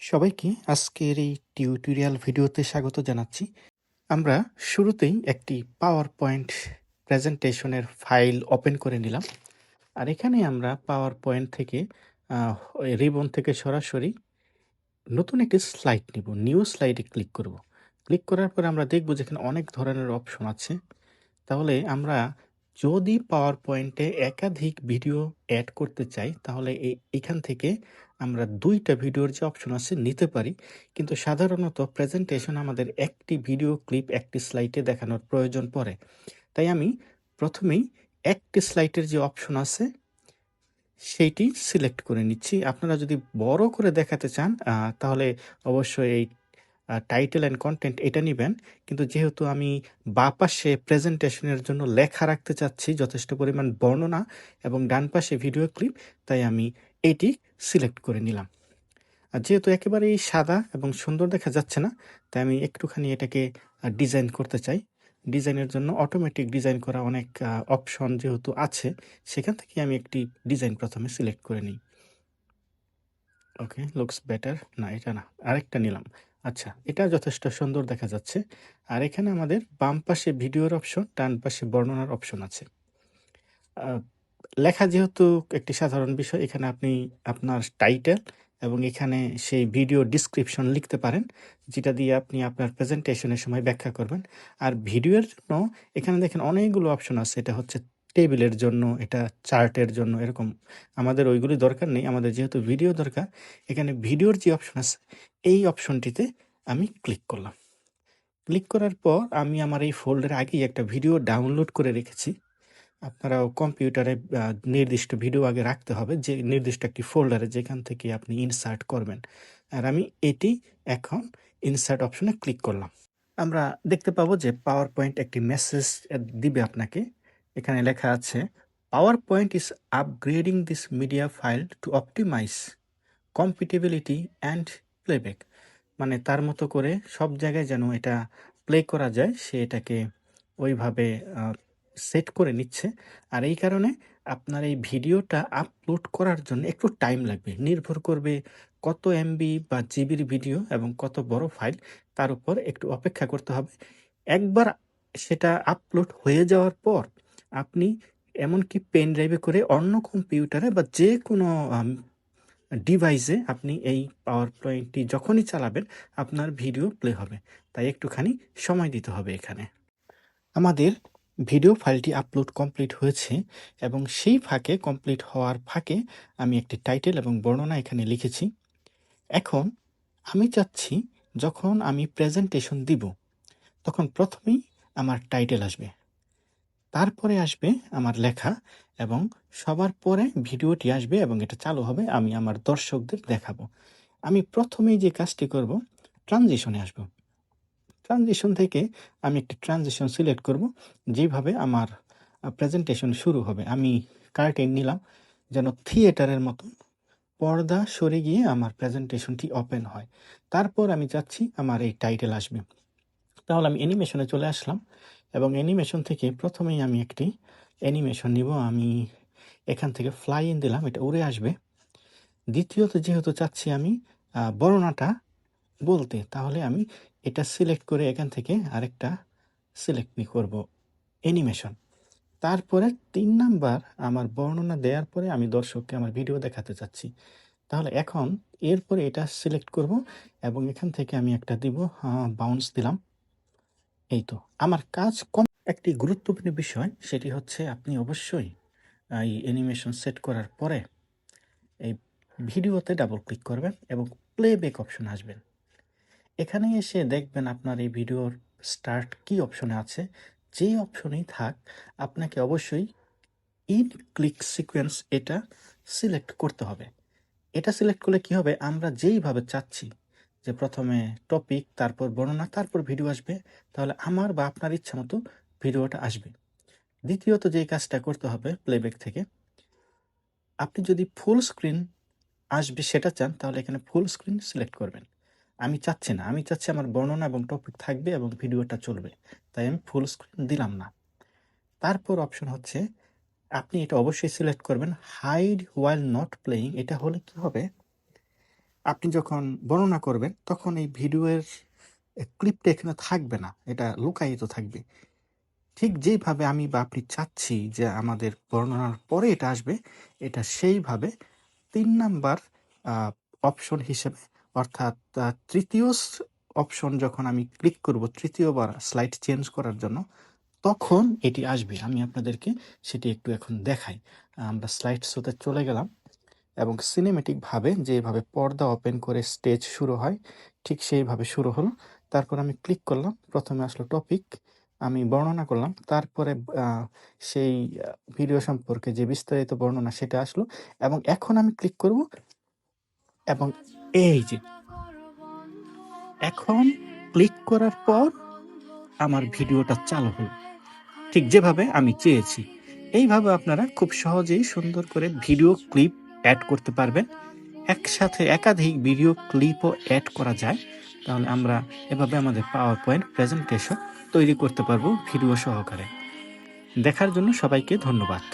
সবাইকে আজকের এই টিউটোরিয়াল ভিডিওতে স্বাগত জানাচ্ছি। আমরা শুরুতেই একটি পাওয়ার পয়েন্ট প্রেজেন্টেশনের ফাইল ওপেন করে নিলাম। আর এখানে আমরা পাওয়ার পয়েন্ট থেকে ওই রিবন থেকে সরাসরি নতুন একটি স্লাইড নিব। নিউ স্লাইডে ক্লিক করব। ক্লিক করার পরে আমরা দেখব যে এখানে অনেক ধরনের অপশন আছে। তাহলে আমরা যদি পাওয়ার পয়েন্টে একাধিক ভিডিও অ্যাড করতে চাই তাহলে এখান থেকে আমরা ২টা ভিডিওর যে অপশন আছে নিতে পারি। কিন্তু সাধারণত প্রেজেন্টেশন আমাদের একটি ভিডিও ক্লিপ একটি স্লাইডে দেখানোর প্রয়োজন পড়ে। তাই আমি প্রথমেই একটি স্লাইডের যে অপশন আছে সেইটি সিলেক্ট করে নিচ্ছি। আপনারা যদি বড় করে দেখাতে চান তাহলে অবশ্যই এই টাইটেল অ্যান্ড কনটেন্ট এটা নিবেন। কিন্তু যেহেতু আমি বাঁ পাশে প্রেজেন্টেশনের জন্য লেখা রাখতে চাচ্ছি যথেষ্ট পরিমাণ বর্ণনা এবং ডান পাশে ভিডিও ক্লিপ, তাই আমি এটি সিলেক্ট করে নিলাম। আর যেহেতু একেবারেই সাদা এবং সুন্দর দেখা যাচ্ছে না, তাই আমি একটুখানি এটাকে ডিজাইন করতে চাই। ডিজাইনের জন্য অটোমেটিক ডিজাইন করা অনেক অপশন যেহেতু আছে, সেখান থেকে আমি একটি ডিজাইন প্রথমে সিলেক্ট করে নিই। ওকে, লুকস বেটার। না, এটা না, আরেকটা নিলাম। আচ্ছা, এটা যথেষ্ট সুন্দর দেখা যাচ্ছে। আর এখানে আমাদের বাম পাশে ভিডিওর অপশন, ডান পাশে বর্ণনার অপশন আছে। লেখা যেহেতু একটি সাধারণ বিষয়, এখানে আপনি আপনার টাইটেল এবং এখানে সেই ভিডিও ডিসক্রিপশন লিখতে পারেন, যেটা দিয়ে আপনি আপনার প্রেজেন্টেশনের সময় ব্যাখ্যা করবেন। আর ভিডিওর জন্য এখানে দেখেন অনেকগুলো অপশন আছে। এটা হচ্ছে টেবিলের জন্য, এটা চার্টের জন্য, এরকম। আমাদের ওইগুলি দরকার নেই, আমাদের যেহেতু ভিডিও দরকার, এখানে ভিডিওর যে অপশন আছে এই অপশনটিতে আমি ক্লিক করলাম। ক্লিক করার পর আমি আমার এই ফোল্ডারে আগেই একটা ভিডিও ডাউনলোড করে রেখেছি। আপনারাও কম্পিউটারে নির্দিষ্ট ভিডিও আগে রাখতে হবে, যে নির্দিষ্ট একটি ফোল্ডারে যেখান থেকে আপনি ইনসার্ট করবেন। আর আমি এটি এখন ইনসার্ট অপশনে ক্লিক করলাম। আমরা দেখতে পাবো যে পাওয়ার পয়েন্ট একটি মেসেজ দিবে আপনাকে। এখানে লেখা আছে, PowerPoint is upgrading this media file to optimize compatibility and playback. মানে তার মতো করে সব জায়গায় যেন এটা প্লে করা যায়, সে এটাকে ওইভাবে সেট করে নিচ্ছে। আর এই কারণে আপনার এই ভিডিওটা আপলোড করার জন্য একটু টাইম লাগবে। নির্ভর করবে কত এমবি বা জিবির ভিডিও এবং কত বড় ফাইল, তার উপর একটু অপেক্ষা করতে হবে। একবার সেটা আপলোড হয়ে যাওয়ার পর আপনি এমনকি পেন ড্রাইভে করে অন্য কম্পিউটারে বা যে কোনো ডিভাইসে আপনি এই পাওয়ার পয়েন্টটি যখনই চালাবেন আপনার ভিডিও প্লে হবে। তাই একটুখানি সময় দিতে হবে এখানে। আমাদের ভিডিও ফাইলটি আপলোড কমপ্লিট হয়েছে এবং সেই ফাঁকে, কমপ্লিট হওয়ার ফাঁকে, আমি একটি টাইটেল এবং বর্ণনা এখানে লিখেছি। এখন আমি চাচ্ছি যখন আমি প্রেজেন্টেশন দিব তখন প্রথমেই আমার টাইটেল আসবে, তারপরে আসবে আমার লেখা এবং সবার পরে ভিডিওটি আসবে এবং এটা চালু হবে, আমি আমার দর্শকদের দেখাবো। আমি প্রথমেই যে কাজটি করব, ট্রানজিশনে আসব। ট্রানজিশন থেকে আমি একটি ট্রানজিশন সিলেক্ট করব, যেভাবে আমার প্রেজেন্টেশন শুরু হবে। আমি কার্টেন নিলাম যেন থিয়েটারের মতন পর্দা সরে গিয়ে আমার প্রেজেন্টেশনটি ওপেন হয়। তারপর আমি চাচ্ছি আমার এই টাইটেল আসবে। তাহলে আমি অ্যানিমেশনে চলে আসলাম এবং অ্যানিমেশন থেকে প্রথমেই আমি একটি অ্যানিমেশন নিব। আমি এখান থেকে ফ্লাই ইন দিলাম, এটা উড়ে আসবে। দ্বিতীয়ত যেহেতু চাচ্ছি আমি বর্ণনাটা বলতে, তাহলে আমি এটা সিলেক্ট করে এখান থেকে আরেকটা সিলেক্ট করব, অ্যানিমেশন। তারপরে ৩ নাম্বার আমার বর্ণনা দেওয়ার পরে আমি দর্শককে আমার ভিডিও দেখাতে চাচ্ছি। তাহলে এখন এরপরে এটা সিলেক্ট করব এবং এখান থেকে আমি একটা দিব, বাউন্স দিলাম। এই তো আমার কাজ কম। একটি গুরুত্বপূর্ণ বিষয় সেটি হচ্ছে আপনি অবশ্যই এই অ্যানিমেশন সেট করার পরে এই ভিডিওতে ডাবল ক্লিক করবেন এবং প্লেব্যাক অপশন আসবেন। এখানে এসে দেখবেন আপনার এই ভিডিওর স্টার্ট কি অপশনে আছে। যেই অপশনেই থাক, আপনাকে অবশ্যই ইন ক্লিক সিকোয়েন্স এটা সিলেক্ট করতে হবে। এটা সিলেক্ট করলে কি হবে, আমরা যেইভাবে চাচ্ছি যে প্রথমে টপিক, তারপর বর্ণনা, তারপর ভিডিও আসবে, তাহলে আমার বা আপনার ইচ্ছা মতো ভিডিওটা আসবে। দ্বিতীয়ত যেই কাজটা করতে হবে প্লেব্যাক থেকে, আপনি যদি ফুল স্ক্রিন আসবে সেটা চান তাহলে এখানে ফুল স্ক্রিন সিলেক্ট করবেন। আমি চাচ্ছি না, আমি চাচ্ছি আমার বর্ণনা এবং টপিক থাকবে এবং ভিডিওটা চলবে, তাই আমি ফুল স্ক্রিন দিলাম না। তারপর অপশন হচ্ছে আপনি এটা অবশ্যই সিলেক্ট করবেন হাইড হোয়াইল নট প্লেয়িং। এটা হলে কি হবে, আপনি যখন বর্ণনা করবেন তখন এই ভিডিওর ক্লিপটা এখানে থাকবে না, এটা লুকায়িত থাকবে। ঠিক যেইভাবে আমি বা আপনি চাচ্ছি যে আমাদের বর্ণনার পরে এটা আসবে, এটা সেইভাবে ৩ নাম্বার আ অপশন হিসেবে, অর্থাৎ তৃতীয় অপশন যখন আমি ক্লিক করব ৩য় বার স্লাইড চেঞ্জ করার জন্য, তখন এটি আসবে। আমি আপনাদেরকে সেটি একটু এখন দেখাই। আমরা স্লাইড শোতে চলে গেলাম এবং সিনেমেটিকভাবে যেভাবে পর্দা ওপেন করে স্টেজ শুরু হয়, ঠিক সেইভাবে শুরু হলো। তারপর আমি ক্লিক করলাম। ১ম এ আসলো টপিক। আমি বর্ণনা করলাম। তারপরে আ সেই ভিডিও সম্পর্কে যে বিস্তারিত বর্ণনা সেটা আসলো এবং এখন আমি ক্লিক করব এবং এই যে এখন ক্লিক করার পর আমার ভিডিওটা চালু হলো। ঠিক যেভাবে আমি চেয়েছি। এইভাবে আপনারা খুব সহজেই সুন্দর করে ভিডিও ক্লিপ এড করতে পারবেন। একসাথে একাধিক ভিডিও ক্লিপও এড করা যায়। তাহলে আমরা এভাবে আমাদের পাওয়ার পয়েন্ট প্রেজেন্টেশন তৈরি করতে পারবো ভিডিও সহকারে। দেখার জন্য সবাইকে ধন্যবাদ।